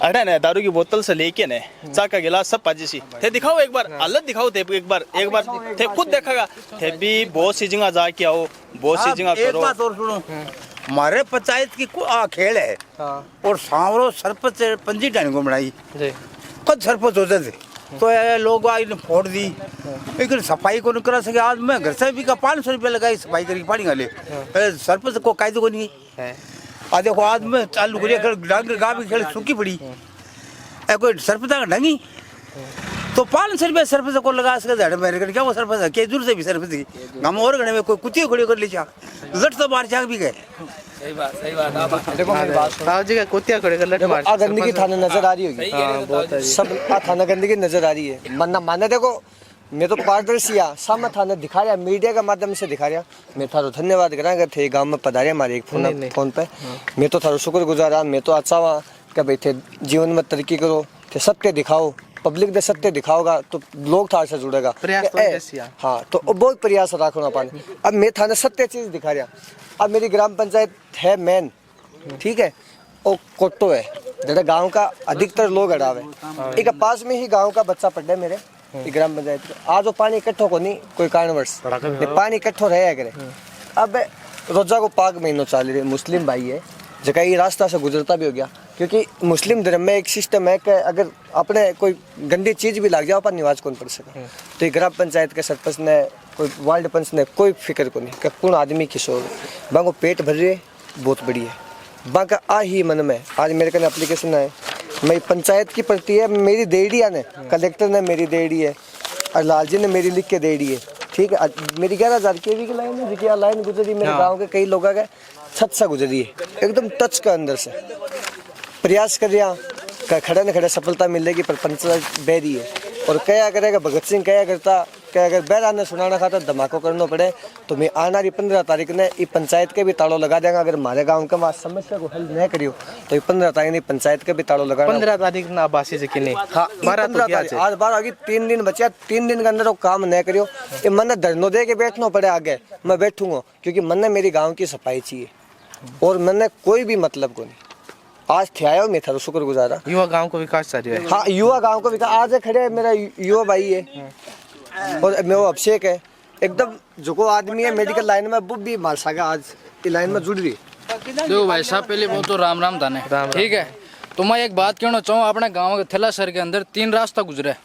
Speaker 3: अरे ना दारू की बोतल से लेके ने चा का गिलास सब पाजी थे दिखाओ एक बार हालत दिखाओ थे एक बार थे खुद देखेगा थे भी बहुत सी जगह जाके आओ बहुत सी जगह करो।
Speaker 10: एक बात और सुनो हमारे पंचायत की खेल है और सांवरो सरपंच पंजी टाइम को बनाई कद सरपंच होते थे तो ये लोग आए फोड़ दी लेकिन सफाई को नहीं करा सके। आज मैं घर से भी का 500 रुपये लगाई सफाई करी पानी वाले सरपंच को कायदे को नहीं। आज देखो आज मैं चालू करिए डांगर गाँव की खेल सूखी पड़ी कोई सरपंच का ढंगी तो 500 रुपये सरपंच को लगा सके झाड़ मेरे कर क्या वो सरपंच के दूर से भी सरपंच की हम और घने में कोई कुत्ती खड़ी कर ली लट तो बाहर चाक भी गए।
Speaker 12: सही बात
Speaker 4: देखो मेरी बात
Speaker 8: साहब जी का कुतिया खड़े कर लट मार
Speaker 4: गंदगी थाने नजर आ रही होगी सब थाना गंदगी नजर आ रही है मन्ना माने। देखो मैं तो पारदर्शी सामने थाने दिखा रहा मीडिया के माध्यम से दिखा रहा मैं थारो धन्यवाद करा अगर थे गाँव में पधारे हमारे एक फोन पे मैं तो थारो शुक्रगुजार मैं तो अच्छा हुआ क्या भाई थे जीवन में तरक्की करो थे सत्य दिखाओ पब्लिक दे सत्य दिखाओगा तो लोग थार से जुड़ेगा हाँ तो बहुत प्रयास रखो ना पाने। अब मैं थाने सत्य चीज दिखा रहा अब मेरी ग्राम पंचायत है मेन ठीक है और कोट्टो है जरा गांव का अधिकतर लोग अड़ावे एक पास में ही गांव का बच्चा पढ़े मेरे ग्राम पंचायत आज वो पानी इकट्ठो को नहीं कोई कारणवश पानी इकट्ठो रहे करे। अब रोजा को पाक महीनों चल रही मुस्लिम भाई है जगह ये रास्ता से गुजरता भी हो गया क्योंकि मुस्लिम धर्म में एक सिस्टम है कि अगर अपने कोई गंदी चीज भी लग जाओ पर निवाज कौन पड़ सका तो ग्राम पंचायत के सरपंच ने कोई वार्ड पंच ने कोई फिक्र को नहीं कि पूर्ण आदमी किशोर बांगो पेट भर रहे बहुत बड़ी है बांका आ ही मन में आज मेरे कने एप्लीकेशन है मैं पंचायत की पड़ती है मेरी देड़ी ने कलेक्टर ने मेरी देड़ी है और लाल जी ने मेरी लिख के देड़ी है ठीक है। मेरी 11,000 केवी की लाइन है जिसकी लाइन गुजरी मेरे गाँव के कई लोगों के छत से गुजरी है एकदम टच का अंदर से प्रयास कर रहा खड़े न खड़े सफलता मिलेगी पर पंचायत बैरी है और क्या करेगा भगत सिंह क्या करता क्या अगर बैरा ने सुनाना खाता धमाको करना पड़े तो मैं आने वाली 15 तारीख ने ये पंचायत के भी ताड़ो लगा देगा। अगर हमारे गांव के वहाँ समस्या को हल नहीं करियो तो 15 तारीख ने पंचायत के भी ताड़ो लगा
Speaker 8: 15 तारीख ना बासी से किने
Speaker 4: हाँ 15 तारीख आज 12 आगे 3 दिन बचा 3 दिन के अंदर वो काम नहीं करियो ये मन धरनो दे के बैठना पड़े आगे मैं बैठूंगा क्योंकि मन ने मेरी गाँव की सफाई चाहिए और मैंने कोई भी मतलब को नहीं आज थे आयो मैं था शुक्रगुजार
Speaker 8: युवा गांव को विकास चाहिए।
Speaker 4: हाँ युवा गांव को विकास आज खड़े मेरा युवा भाई है और मैं वो अभिषेक है एकदम जो को आदमी है मेडिकल लाइन में वो भी मार सका आज की लाइन में जुड़ रही।
Speaker 6: देखो भाई साहब पहले वो तो राम राम थाने ठीक है तो मैं एक बात कहना चाहूँ अपने गाँव के थेला शहर के अंदर 3 रास्ता गुजरे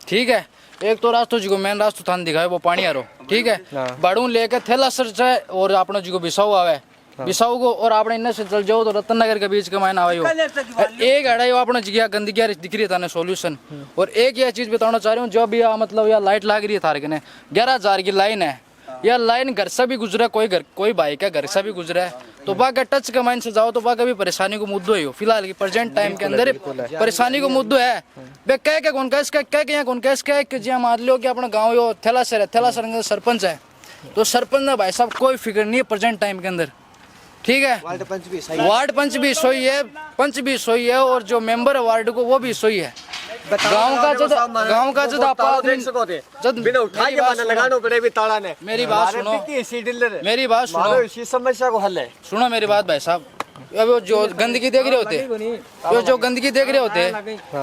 Speaker 6: ठीक है। एक तो रास्ता जी को मेन रास्ता थाने दिखाए वो पानी आ रहा ठीक है बाड़ू लेके थेला शहर से और अपना जी को बिसाऊ आवे बिसाऊ को और आपने इन्हें से चल जाओ तो रतन नगर के बीच का मायना आयो एक अड़ाई अपना जगह गंदगी दिख रही था सोल्यूशन। और एक यह चीज बताना चाह रही हूँ जो भी मतलब यह लाइट लाग रही है थारे ने 11,000 की लाइन है यह लाइन घर से भी गुजरे कोई भाई का घर से भी गुजरे तो बाका टच का माइन से जाओ तो बाका भी परेशानी को मुद्दो ही हो फिलहाल की प्रेजेंट टाइम के अंदर परेशानी को मुद्दो है बे कह कौन कह जी मान लो कि अपना गाँव यो थेला सर है सरपंच है तो सरपंच ने भाई साहब कोई फिक्र नहीं है प्रेजेंट टाइम के अंदर ठीक है। वार्ड पंच भी सोई है पंच भी सोई है और जो मेंबर है वार्ड को वो भी सोई है गांव का जब मेरी बात सुनो
Speaker 4: इसी समस्या को हल है
Speaker 6: सुनो मेरी बात भाई साहब अब जो गंदगी देख रहे होते जो गंदगी देख रहे होते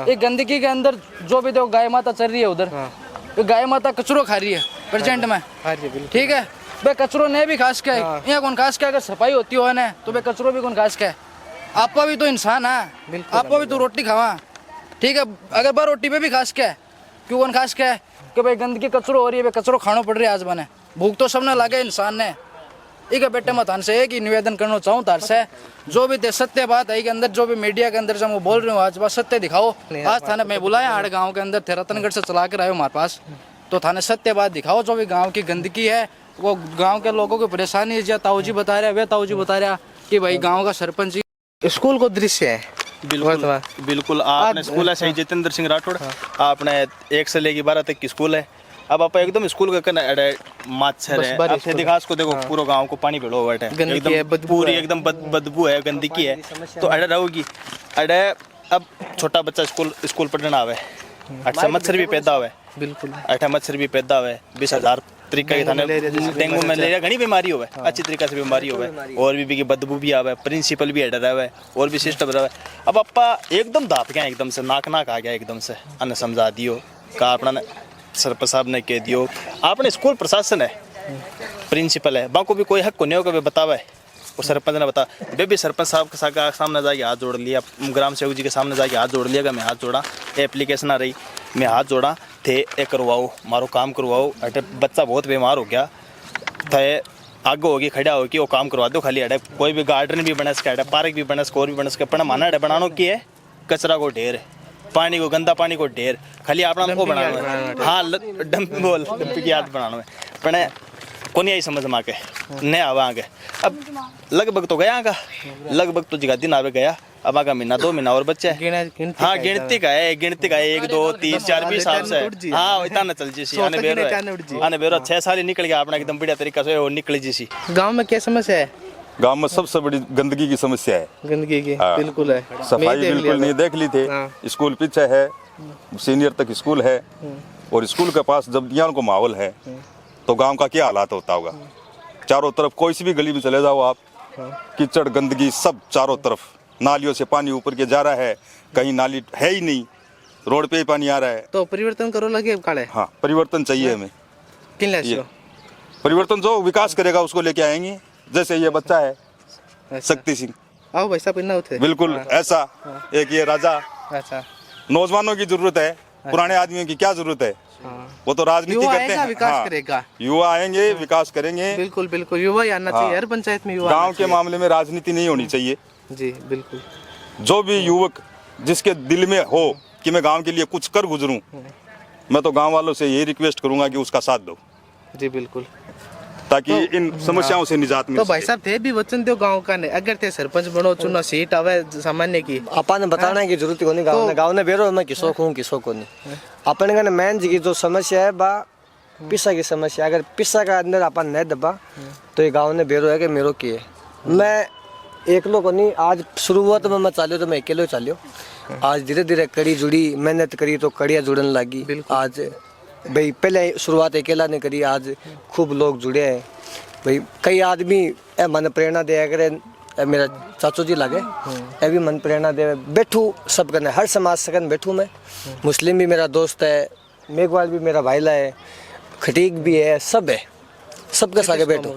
Speaker 6: ये गंदगी के अंदर जो भी देखो गाय माता चल रही है उधर गाय माता कचरो खा रही है प्रेजेंट में ठीक है बे कचरो ने भी खास क्या है यहाँ कौन खास क्या अगर सफाई होती हो ना तो बे कचरो भी कौन खास क्या है आपा भी तो इंसान है आपा भी तो रोटी खावा ठीक है अगर बार रोटी पे भी खास क्या है क्यों कौन खास क्या है कि भाई गंदगी कचरो हो रही है भाई कचरो खाना पड़ रही है आज बने भूख तो सबने लगे इंसान ने एक बेटे मैं थान से एक ही निवेदन करना चाहूँ तार से जो भी सत्य बात है के अंदर जो भी मीडिया के अंदर जब मैं बोल रही हूँ आज बात सत्य दिखाओ आज थाने मैं बुलाया आड़ गाँव के अंदर थे रतनगढ़ से चला कर आए हमारे पास तो थाने सत्य बात दिखाओ जो भी गाँव की गंदगी है वो गांव के लोगों की परेशानी है ताऊजी बता रहे वे ताऊजी बता रहा कि भाई गांव का सरपंच
Speaker 8: स्कूल को दृश्य है
Speaker 3: बिल्कुल आपने स्कूल है सही जितेंद्र सिंह राठौड़ आपने 1 से लेकर 12 तक की स्कूल है। अब आप एकदम स्कूल का मच्छर है आपसे दिखा को देखो पूरा गांव को पानी भेड़ो हुआ है एकदम पूरी एकदम बदबू है गंदगी है तो अड़े रहोगी अड़े अब छोटा बच्चा स्कूल पढ़ना आवे अच्छा मच्छर भी पैदा हुआ
Speaker 8: बिल्कुल
Speaker 3: अच्छा मच्छर भी पैदा हुआ 20,000 तरीका की डेंगू मलेरिया घनी बीमारी हो अच्छी तरीके से बीमारी हो और भी बदबू भी आवे प्रिंसिपल भी डरा हुआ है और भी सिस्टम रहा है। अब अपा एकदम दाप गया एकदम से नाक आ गया एकदम से अन्य समझा दियो का अपना सरपंच साहब ने कह दियो आपने स्कूल प्रशासन है प्रिंसिपल है बाको भी कोई हक को नहीं होगा बतावे वो सरपंच ने बता बेबी सरपंच साहब के सामने जाके हाथ जोड़ लिया, ग्राम सेवक जी के सामने जाके हाथ जोड़ लिया। मैं हाथ जोड़ा, एप्लीकेशन आ रही, मैं हाथ जोड़ा थे ए करवाओ मारो काम करवाओ। अटे बच्चा बहुत बीमार हो गया थे, आगे होगी खड़ा होगी वो काम करवा दो खाली। अटे कोई भी गार्डन भी बना सके, पार्क भी बना सके और भी बना सके, पर माना अटे बनानो की है कचरा को ढेर, पानी को गंदा पानी को ढेर, खाली अपना वो बनाना है। हाँ डंप की याद बनाना है, पर कौन आई समझ में आके नहीं आवा आगे। अब लगभग तो गया आगा, लगभग तो जगह दिन आवे गया। अब आगा महीना 2 महीना और बच्चे। हाँ गिनती का है 1 2 3 4 20 साल से। हाँ इतना चल जी आने बेरो 6 साल ही निकल गया अपना एकदम बढ़िया तरीका से और निकल जी।
Speaker 8: गांव में क्या समस्या है?
Speaker 7: गांव में सबसे बड़ी गंदगी की समस्या है।
Speaker 8: गंदगी की बिल्कुल है,
Speaker 7: सफाई बिल्कुल नहीं, देख ली थे। स्कूल पीछे है, सीनियर तक स्कूल है और स्कूल के पास जब दियान को माहौल है तो गांव का क्या हालात होता होगा। चारों तरफ कोई सी भी गली में चले जाओ आप, कीचड़ गंदगी सब चारों तरफ, नालियों से पानी ऊपर के जा रहा है, कहीं नाली है ही नहीं, रोड पे ही पानी आ रहा है।
Speaker 8: तो परिवर्तन करो लगे काले।
Speaker 7: हाँ परिवर्तन चाहिए हमें।
Speaker 8: किन
Speaker 7: परिवर्तन जो विकास करेगा उसको लेके आएंगे। जैसे ये बच्चा है शक्ति सिंह,
Speaker 8: आओ भाई साहब इन्ना उठे
Speaker 7: बिल्कुल ऐसा एक ये राजा।
Speaker 8: अच्छा
Speaker 7: नौजवानों की जरूरत है, पुराने आदमियों की क्या जरूरत है? वो तो राजनीति करते हैं।
Speaker 8: विकास करेगा,
Speaker 7: युवा आएंगे विकास करेंगे।
Speaker 8: बिल्कुल बिल्कुल युवा ही आना चाहिए हर पंचायत में। युवा
Speaker 7: गांव के मामले में राजनीति नहीं होनी चाहिए
Speaker 8: जी बिल्कुल।
Speaker 7: जो भी युवक जिसके दिल में हो कि मैं गांव के लिए कुछ कर गुजरूं, मैं तो गांव वालों से यही रिक्वेस्ट करूंगा कि उसका साथ दो
Speaker 8: जी बिल्कुल,
Speaker 7: ताकि इन समस्याओं से निजात मिल
Speaker 8: तो भाई साहब थे भी वचन दो गांव का ने, अगर थे सरपंच बनो चुना सीट आवे सामान्य की
Speaker 4: अपन ने बताना की जरूरत कोनी। गांव ने बेरो मैं किसो कहूं किसो कोनी। अपन का मेन जी की जो समस्या है बा पिसा की समस्या। अगर पिसा का अंदर अपन नहीं दबा तो ये गांव ने बेरो है कि मेरो की है। मैं एक लोग नहीं, आज शुरुआत में मैं चालियो तो मैं अकेले चालियो, आज धीरे धीरे कड़ी जुड़ी, मेहनत करी तो कड़िया जुड़न लगी। आज भाई पहले शुरुआत अकेला ने करी, आज खूब लोग जुड़े हैं भाई। कई आदमी मन प्रेरणा दे करे, मेरा चाचू जी लगे ए भी मन प्रेरणा दे। बैठू सब करने हर समाज से बैठू मैं, मुस्लिम भी मेरा दोस्त है, मेघवाल भी मेरा भाईला है, खटीक भी है, सब है, सबके साथ बैठो।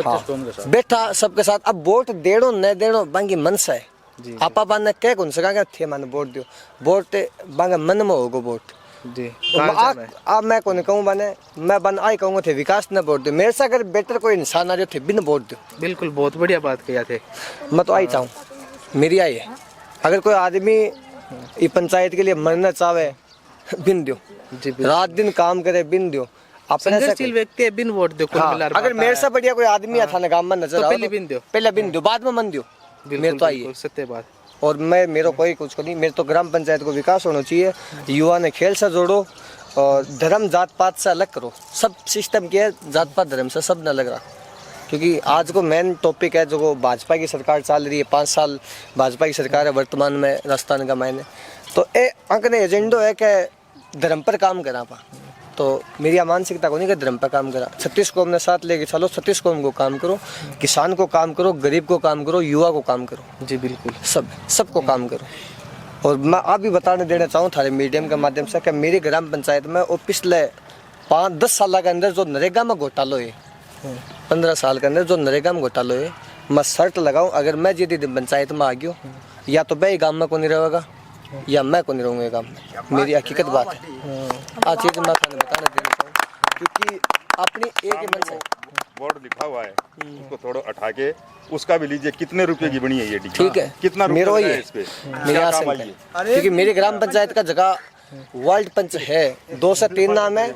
Speaker 4: हाँ। बैठा सबके साथ। अब वोट देड़ो न देड़ो बांगी मन से है। आपा ने कह कौन सका थे मन वोट दियो, वोट बांगे मन में होगो वोट जी। अब मैं कौन कहूँ बने, मैं बन आई कहूँगा थे विकास न वोट दो। मेरे से अगर बेटर कोई इंसान आ रहे थे बिन वोट दो।
Speaker 8: बिल्कुल बहुत बढ़िया बात किया थे।
Speaker 4: मैं तो आई चाहूँ, मेरी आई है। अगर कोई आदमी ये पंचायत के लिए मरना चाहे बिन दो, रात दिन काम करे बिन दो। अपने से
Speaker 8: व्यक्ति बिन वोट दो।
Speaker 4: अगर मेरे से बढ़िया कोई आदमी था ना गांव में नजर आओ पहले बिन दो, बाद में मन दो। मेरे तो आई है
Speaker 8: सत्य बात। और
Speaker 4: मैं मेरे कोई कुछ नहीं, मेरे तो ग्राम पंचायत को विकास होना चाहिए। युवा ने खेल से जोड़ो और धर्म जात पात से अलग करो। सब सिस्टम किया जात पात धर्म से सब न लग रहा, क्योंकि आज को मेन टॉपिक है जो भाजपा की सरकार चल रही है। 5 साल भाजपा की सरकार है वर्तमान में राजस्थान का मायने। तो ए अंक ने एजेंडो है कि धर्म पर काम करा पा। तो मेरी मानसिकता को नहीं कि धर्म पर काम करा। 36 कौम ने साथ लेके चलो, 36 कौम को काम करो, किसान को काम करो, गरीब को काम करो, युवा को काम करो
Speaker 8: जी बिल्कुल,
Speaker 4: सबको काम करो। और मैं आप भी बताने देना चाहूँ थारे मीडियम के माध्यम से कि मेरी ग्राम पंचायत में वो पिछले 5-10 साल के अंदर जो नरेगा में घोटालो है, 15 साल के अंदर जो नरेगा में घोटालो है, मैं शर्त लगाऊँ अगर मैं जीती पंचायत में आ गया या तो मैं गाँव में को नहीं रहेगा या मैं को नहीं रहूँगा गाँव में। मेरी हकीकत बात है। आज चीज़ मैं थाने बताने देना चाहूँ क्योंकि अपनी एक ही मन से
Speaker 7: बोर्ड लिखा हुआ है, उसको थोड़ा उठा के उसका भी लीजिए कितने रुपए की बनी है ये डिग्री।
Speaker 4: ठीक है,
Speaker 7: कितना
Speaker 4: मेरा वही है,
Speaker 7: इस पे
Speaker 4: मेरी आशंका है क्योंकि मेरी ग्राम पंचायत का जगह वार्ड पंच है 2 से 3 नाम है।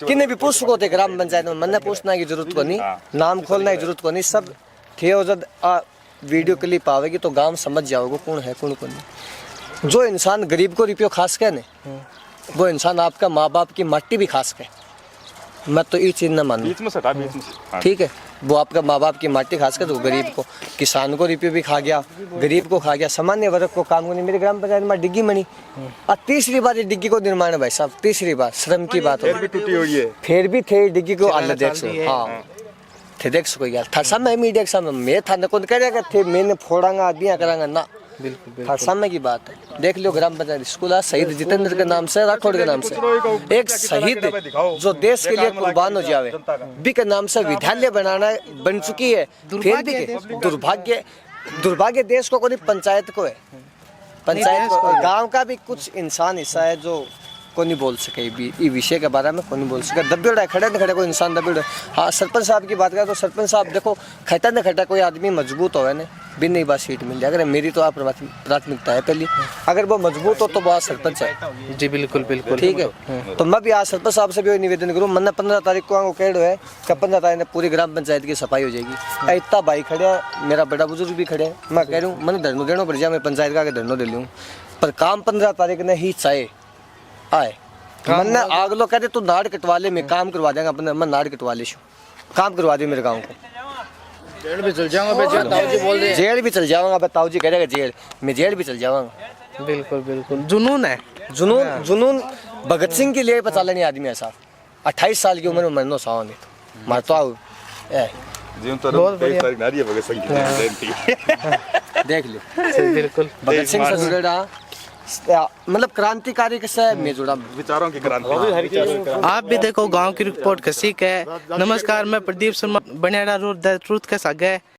Speaker 4: किन्ने भी पूछ सको थे ग्राम पंचायत में, मैंने पूछना की जरूरत को नहीं, नाम खोलना की जरूरत को नहीं, सब थे। और जब वीडियो क्लिप आवेगी तो गाँव समझ जाओगे कौन है कौन को नहीं। जो इंसान गरीब को रुपये खास के नहीं, वो इंसान आपका माँ बाप की माटी भी खास के। मैं तो ये चीज़ न मानूं, ठीक है। वो आपका माँ बाप की माटी खास कर, तो गरीब को, किसान को रुपये भी खा गया, गरीब को खा गया, सामान्य वर्ग को काम को नहीं। मेरे ग्राम पंचायत में डिग्गी मनी और तीसरी बार डिग्गी को निर्माण है भाई साहब, तीसरी बार श्रम की बात हो, फिर भी थे डिग्गी को हालत देख सो। हाँ थे देख सको यार, था समय मीडिया के सामने मैं था न कौन करेगा थे, मैंने फोड़ांगा दिया करांगा ना, हर सामने की बात है। देख लो ग्राम पंचायत स्कूल है शहीद जितेंद्र के नाम से, राठौड़ के नाम से, एक शहीद जो देश के लिए कुर्बान हो जावे भी के नाम से विद्यालय बनाना बन चुकी है। फिर भी दुर्भाग्य देश को कोई पंचायत को है, पंचायत को गाँव का भी कुछ इंसान हिस्सा है जो को नहीं बोल सके ये विषय के बारे में को नहीं बोल सके। दबेड़ा खड़े न खड़े कोई इंसान दबेड़ा। हाँ सरपंच साहब की बात करें तो सरपंच साहब देखो खटा न खटा कोई आदमी मजबूत हो ना भी नहीं बात सीट मिल जाए। अगर मेरी तो आप प्राथमिकता है पहली, अगर वो मजबूत हो तो वो सरपंच है।
Speaker 8: जी बिल्कुल बिल्कुल
Speaker 4: ठीक है। तो मैं भी आज सरपंच साहब से भी निवेदन करूँ, मैंने 15 तारीख को आगे कह है कि 15 तारीख में पूरी ग्राम पंचायत की सफाई हो जाएगी। इतना भाई खड़े हैं, मेरा बड़ा बुजुर्ग भी खड़े हैं, मैं कह रहा हूँ मैंने धरना देना पड़ जाए, मैं पंचायत का आगे धरना दे लूँ, पर काम 15 तारीख ने ही चाहे आए। मैंने आग लो कहते तू नाड़ कटवा ले, मैं काम करवा देंगे अपने, मैं नाड़ कटवा ले काम करवा दे मेरे गाँव को।
Speaker 6: जेल भी चल जाऊंगा, ताऊ जी बोल रहे हैं
Speaker 4: जेल भी चल जाऊंगा, ताऊ जी कह रहे जेल, मैं जेल भी चल जाऊंगा।
Speaker 8: बिल्कुल बिल्कुल जुनून है,
Speaker 4: जुनून भगत सिंह के लिए पता नहीं आदमी ऐसा 28 साल की उम्र में मरनो साव नहीं तो मारतो आओ देख लो।
Speaker 8: बिल्कुल
Speaker 4: भगत सिंह से जुड़ेगा, मतलब क्रांतिकारी से मैं जुड़ा,
Speaker 7: विचारों की क्रांति।
Speaker 8: आप भी देखो गांव की रिपोर्ट कसी है। नमस्कार, मैं प्रदीप शर्मा, बनियाड़ा रोड ट्रूथ के सागे।